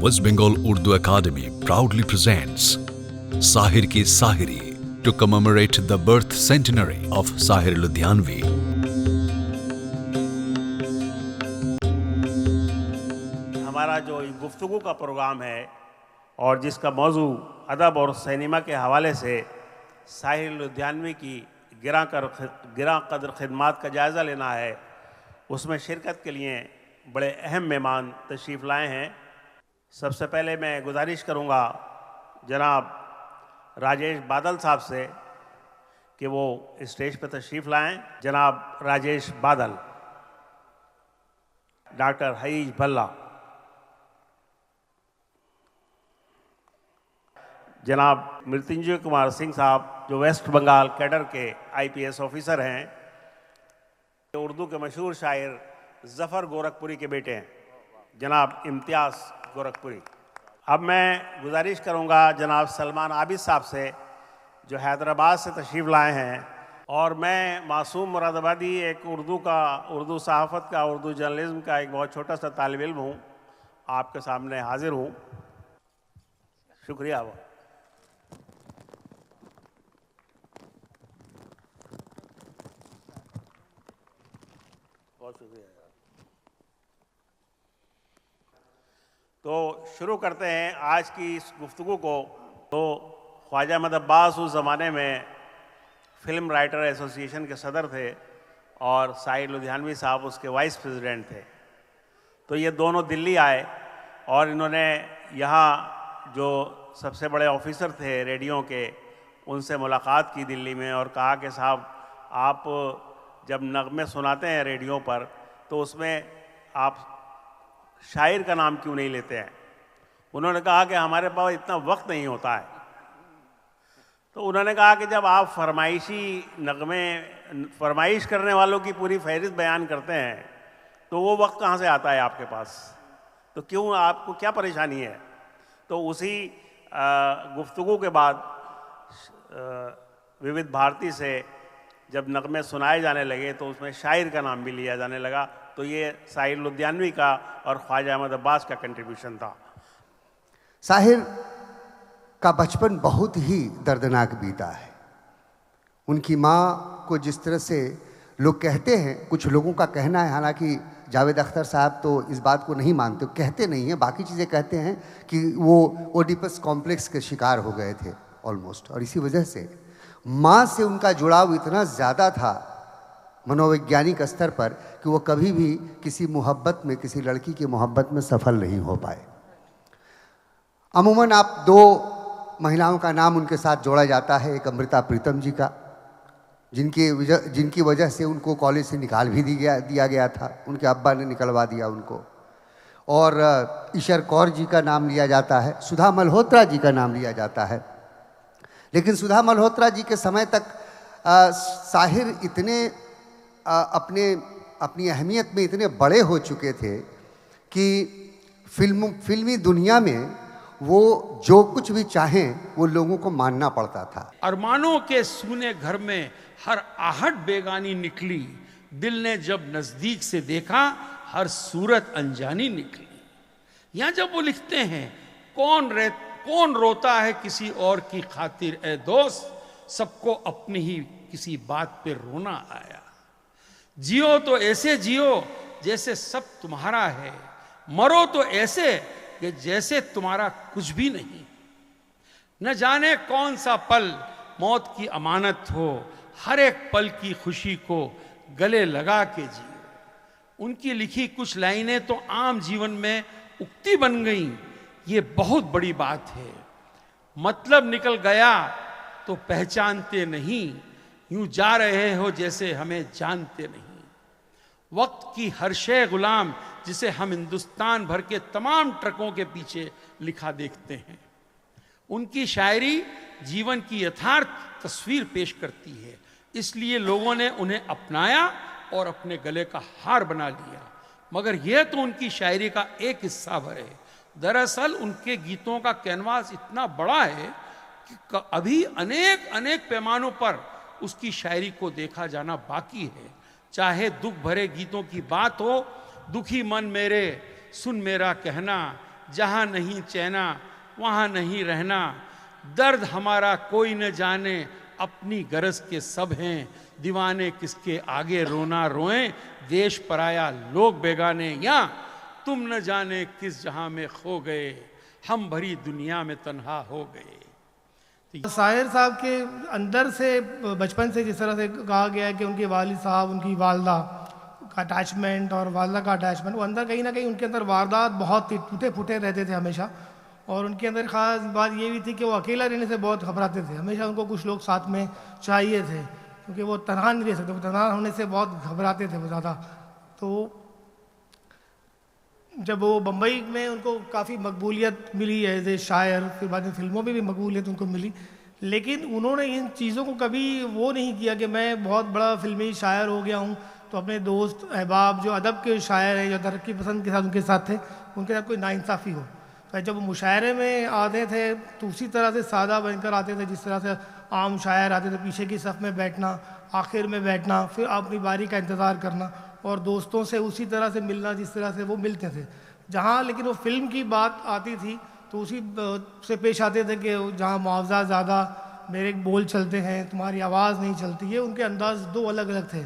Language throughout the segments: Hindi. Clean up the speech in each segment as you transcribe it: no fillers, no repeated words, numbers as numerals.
West Bengal Urdu Academy proudly presents Sahir Ki Sahiri to commemorate the birth centenary of Sahir Ludhianvi. हमारा जो गुफ्तगू का प्रोग्राम है और जिसका मौजू अदब और सिनेमा के हवाले से साहिर लुधियानवी की गिरा कदर खिदमात का जायज़ा लेना है, उसमें शिरकत के लिए बड़े अहम मेहमान तशरीफ़ लाए हैं। सबसे पहले मैं गुजारिश करूंगा जनाब राजेश बादल साहब से कि वो स्टेज पर तशरीफ़ लाएं। जनाब राजेश बादल, डॉक्टर हईज भल्ला, जनाब मृत्युंजय कुमार सिंह साहब जो वेस्ट बंगाल कैडर के IPS ऑफिसर हैं, उर्दू के मशहूर शायर ज़फ़र गोरखपुरी के बेटे हैं, जनाब इम्तियाज़ गोरखपुरी। अब मैं गुजारिश करूंगा जनाब सलमान आबिद साहब से जो हैदराबाद से तशरीफ़ लाए हैं, और मैं मासूम मुरादाबादी एक उर्दू सहाफ़त का, उर्दू जर्नलिज़्म का एक बहुत छोटा सा तालिब इल्म हूँ, आपके सामने हाजिर हूँ। शुक्रिया। बहुत शुक्रिया। तो शुरू करते हैं आज की इस गुफ्तगू को। तो ख्वाजा अहमद अब्बास उस ज़माने में फ़िल्म राइटर एसोसिएशन के सदर थे और साहिर लुधियानवी साहब उसके वाइस प्रेसिडेंट थे। तो ये दोनों दिल्ली आए और इन्होंने यहाँ जो सबसे बड़े ऑफिसर थे रेडियो के, उनसे मुलाकात की दिल्ली में और कहा कि साहब आप जब नगमे सुनाते हैं रेडियो पर तो उसमें आप शायर का नाम क्यों नहीं लेते हैं। उन्होंने कहा कि हमारे पास इतना वक्त नहीं होता है। तो उन्होंने कहा कि जब आप फरमाइश करने वालों की पूरी फहरिस्त बयान करते हैं तो वो वक्त कहाँ से आता है आपके पास, तो क्यों, आपको क्या परेशानी है। तो उसी गुफ्तगू के बाद विविध भारती से जब नगमे सुनाए जाने लगे तो उसमें शायर का नाम भी लिया जाने लगा। तो ये साहिर लुधियानवी का और ख्वाजा अहमद अब्बास का कंट्रीब्यूशन था। साहिर का बचपन बहुत ही दर्दनाक बीता है। उनकी माँ को जिस तरह से लोग कहते हैं, कुछ लोगों का कहना है, हालांकि जावेद अख्तर साहब तो इस बात को नहीं मानते, कहते नहीं हैं, बाकी चीज़ें कहते हैं कि वो ओडिपस कॉम्प्लेक्स के शिकार हो गए थे ऑलमोस्ट, और इसी वजह से माँ से उनका जुड़ाव इतना ज़्यादा था मनोवैज्ञानिक स्तर पर कि वो कभी भी किसी मोहब्बत में, किसी लड़की की मोहब्बत में सफल नहीं हो पाए। अमूमन आप दो महिलाओं का नाम उनके साथ जोड़ा जाता है, एक अमृता प्रीतम जी का, जिनकी वजह से उनको कॉलेज से निकाल भी दिया गया था, उनके अब्बा ने निकलवा दिया उनको, और ईशर कौर जी का नाम लिया जाता है, सुधा मल्होत्रा जी का नाम लिया जाता है। लेकिन सुधा मल्होत्रा जी के समय तक साहिर इतने अपनी अहमियत में इतने बड़े हो चुके थे कि फिल्मी दुनिया में वो जो कुछ भी चाहें वो लोगों को मानना पड़ता था। अरमानों के सूने घर में हर आहट बेगानी निकली, दिल ने जब नजदीक से देखा हर सूरत अनजानी निकली। यहाँ जब वो लिखते हैं कौन रोता है किसी और की खातिर ए दोस्त, सबको अपनी ही किसी बात पे रोना आया। जियो तो ऐसे जियो जैसे सब तुम्हारा है, मरो तो ऐसे कि जैसे तुम्हारा कुछ भी नहीं। न जाने कौन सा पल मौत की अमानत हो, हर एक पल की खुशी को गले लगा के जियो। उनकी लिखी कुछ लाइनें तो आम जीवन में उक्ति बन गईं, ये बहुत बड़ी बात है। मतलब निकल गया तो पहचानते नहीं, यूं जा रहे हो जैसे हमें जानते नहीं। वक्त की हर शे गुलाम जिसे हम हिंदुस्तान भर के तमाम ट्रकों के पीछे लिखा देखते हैं। उनकी शायरी जीवन की यथार्थ तस्वीर पेश करती है, इसलिए लोगों ने उन्हें अपनाया और अपने गले का हार बना लिया। मगर यह तो उनकी शायरी का एक हिस्सा भर है। दरअसल उनके गीतों का कैनवास इतना बड़ा है कि अभी अनेक पैमानों पर उसकी शायरी को देखा जाना बाकी है। चाहे दुख भरे गीतों की बात हो, दुखी मन मेरे सुन मेरा कहना, जहाँ नहीं चैना वहाँ नहीं रहना, दर्द हमारा कोई न जाने, अपनी गरज के सब हैं, दीवाने किसके आगे रोना रोएं, देश पराया लोग बेगाने, या तुम न जाने किस जहां में खो गए, हम भरी दुनिया में तन्हा हो गए। साहिर साहब के अंदर से बचपन से जिस तरह से कहा गया है कि उनके वालिद साहब, उनकी वालदा का अटैचमेंट और वालदा का अटैचमेंट, वो अंदर कहीं ना कहीं उनके अंदर वारदात बहुत टूटे फूटे रहते थे हमेशा। और उनके अंदर ख़ास बात ये भी थी कि वो अकेला रहने से बहुत घबराते थे, हमेशा उनको कुछ लोग साथ में चाहिए थे, क्योंकि वो तनहा नहीं रह सकते, वो तनहा होने से बहुत घबराते थे वो ज़्यादा। तो जब वो बम्बई में उनको काफ़ी मकबूलियत मिली एज ए शायर, फिर बाद में फिल्मों में भी मकबूलियत उनको मिली, लेकिन उन्होंने इन चीज़ों को कभी वो नहीं किया कि मैं बहुत बड़ा फिल्मी शायर हो गया हूँ तो अपने दोस्त अहबाब जो अदब के शायर हैं, जो तरक्की पसंद के साथ उनके साथ थे, उनके साथ कोई नाइंसाफ़ी हो। तो जब वो मुशायरे में आते थे तो उसी तरह से सादा बनकर आते थे जिस तरह से आम शायर आते थे, पीछे की सफ़ में बैठना, आखिर में बैठना, फिर अपनी बारी का इंतज़ार करना और दोस्तों से उसी तरह से मिलना जिस तरह से वो मिलते थे। जहाँ लेकिन वो फिल्म की बात आती थी तो उसी से पेश आते थे कि जहाँ मुआवजा ज़्यादा, मेरे बोल चलते हैं, तुम्हारी आवाज़ नहीं चलती है। उनके अंदाज दो अलग अलग थे,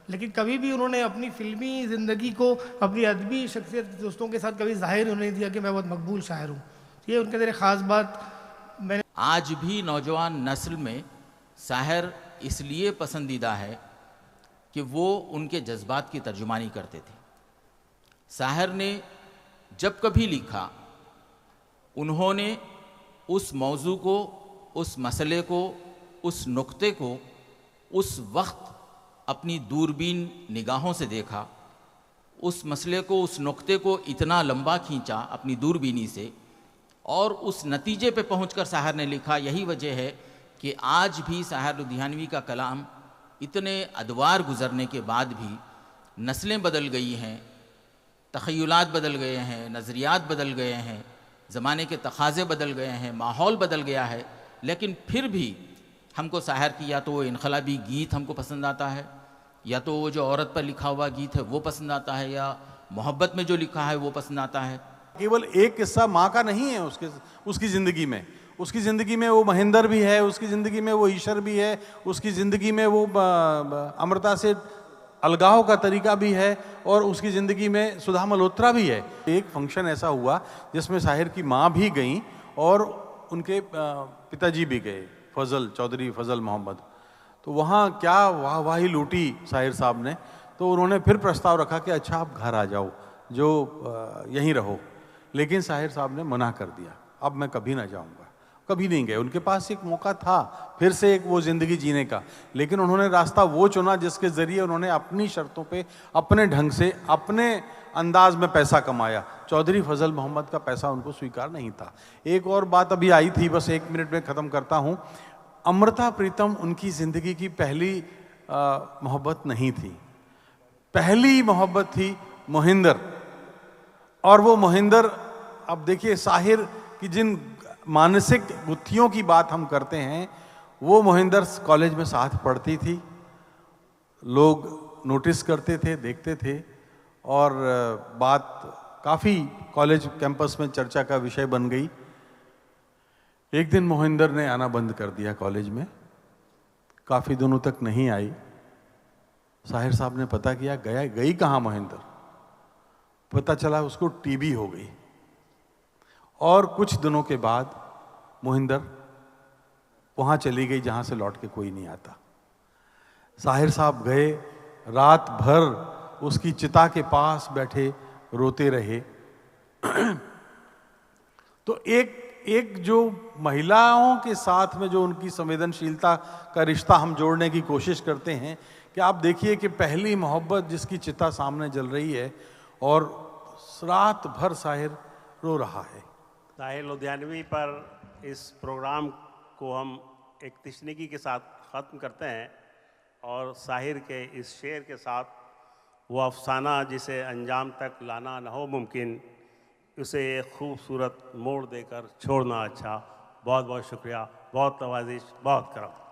लेकिन कभी भी उन्होंने अपनी फिल्मी ज़िंदगी को अपनी अदबी शख्सियत दोस्तों के साथ कभी जाहिर होने नहीं दिया कि मैं बहुत मकबूल शायर हूँ। ये उनके अंदर ख़ास बात मैंने। आज भी नौजवान नस्ल में शायर इसलिए पसंदीदा है कि वो उनके जज्बात की तर्जुमानी करते थे। शायर ने जब कभी लिखा, उन्होंने उस मौजू को, उस मसले को, उस नुक्ते को उस वक्त अपनी दूरबीन निगाहों से देखा, उस मसले को, उस नुक्ते को इतना लंबा खींचा अपनी दूरबीनी से और उस नतीजे पे पहुंचकर शायर ने लिखा। यही वजह है कि आज भी शायर लुधियानवी का कलाम इतने अदवार गुज़रने के बाद भी नस्लें बदल गई हैं, तख़य्युलात बदल गए हैं, नज़रियात बदल गए हैं, ज़माने के तकाज़े बदल गए हैं, माहौल बदल गया है, लेकिन फिर भी हमको शायर की या तो वो इनकलाबी गीत हमको पसंद आता है, या तो वो जो औरत पर लिखा हुआ गीत है वो पसंद आता है, या मोहब्बत में जो लिखा है वो पसंद आता है। केवल एक किस्सा माँ का नहीं है उसकी ज़िंदगी में, उसकी ज़िंदगी में वो महेंद्र भी है, उसकी ज़िंदगी में वो ईश्वर भी है, उसकी ज़िंदगी में वो अमृता से अलगाव का तरीका भी है, और उसकी ज़िंदगी में सुधा मल्होत्रा भी है। एक फंक्शन ऐसा हुआ जिसमें शाहिर की माँ भी गई और उनके पिताजी भी गए, फजल चौधरी, फजल मोहम्मद। तो वहाँ क्या वाहवाही लूटी शाहिर साहब ने। तो उन्होंने फिर प्रस्ताव रखा कि अच्छा आप घर आ जाओ, जो यहीं रहो, लेकिन शाहिर साहब ने मना कर दिया, अब मैं कभी ना जाऊँगा। कभी नहीं गए, उनके पास एक मौका था फिर से एक वो ज़िंदगी जीने का, लेकिन उन्होंने रास्ता वो चुना जिसके ज़रिए उन्होंने अपनी शर्तों पे, अपने ढंग से, अपने अंदाज में पैसा कमाया। चौधरी फजल मोहम्मद का पैसा उनको स्वीकार नहीं था। एक और बात अभी आई थी, बस 1 मिनट में ख़त्म करता हूँ। अमृता प्रीतम उनकी ज़िंदगी की पहली मोहब्बत नहीं थी, पहली मोहब्बत थी मोहिंदर। और वो मोहिंदर, अब देखिए शाहिर की जिन मानसिक गुत्थियों की बात हम करते हैं, वो मोहिंदर कॉलेज में साथ पढ़ती थी, लोग नोटिस करते थे, देखते थे, और बात काफ़ी कॉलेज कैंपस में चर्चा का विषय बन गई। एक दिन मोहिंदर ने आना बंद कर दिया कॉलेज में, काफ़ी दिनों तक नहीं आई। शाहिर साहब ने पता किया, गई कहाँ मोहिंदर। पता चला उसको टीबी हो गई, और कुछ दिनों के बाद मोहिंदर वहाँ चली गई जहाँ से लौट के कोई नहीं आता। शाहिर साहब गए, रात भर उसकी चिता के पास बैठे रोते रहे। तो एक जो महिलाओं के साथ में जो उनकी संवेदनशीलता का रिश्ता हम जोड़ने की कोशिश करते हैं, कि आप देखिए कि पहली मोहब्बत जिसकी चिता सामने जल रही है और रात भर शाहिर रो रहा है। साहिर लुधियानवी पर इस प्रोग्राम को हम एक तशनीकी के साथ ख़त्म करते हैं, और साहिर के इस शेर के साथ, वो अफसाना जिसे अंजाम तक लाना न हो मुमकिन, उसे एक खूबसूरत मोड़ देकर छोड़ना अच्छा। बहुत बहुत शुक्रिया, बहुत नवाजिश, बहुत करम।